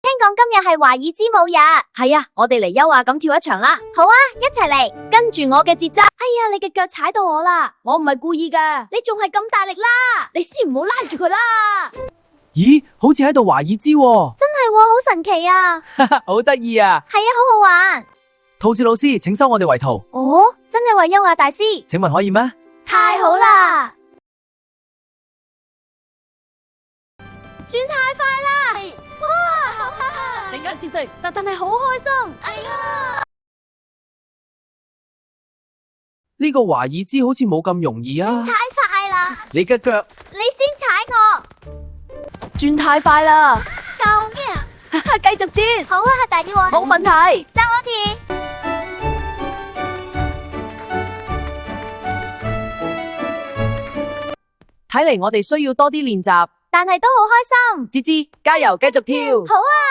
聽講今日係華爾茲舞日，係啊，我哋嚟優雅咁跳一場啦。好啊，一齊嚟，跟住我嘅節奏。哎呀，你嘅腳踩到我啦，我唔係故意噶，你仲係咁大力啦，你先唔好拉住佢啦。咦，好似喺度華爾茲喎，真係喎，好神奇啊！哈哈，好得意啊！係啊，好好玩。兔子老師，請收我哋為徒。哦，真係為優雅大師，請問可以咩？太好啦！轉太快啦！哇，陣間先至，但係好開心。哎呀，呢個華爾茲好似冇咁容易啊！太快啦！你嘅腳，你先踩我，轉太快啦！救命！繼續轉，好啊，大啲喎，冇問題。揸我田。睇嚟我哋需要多啲練習，但係都好開心。芝芝加油，繼續跳。好啊！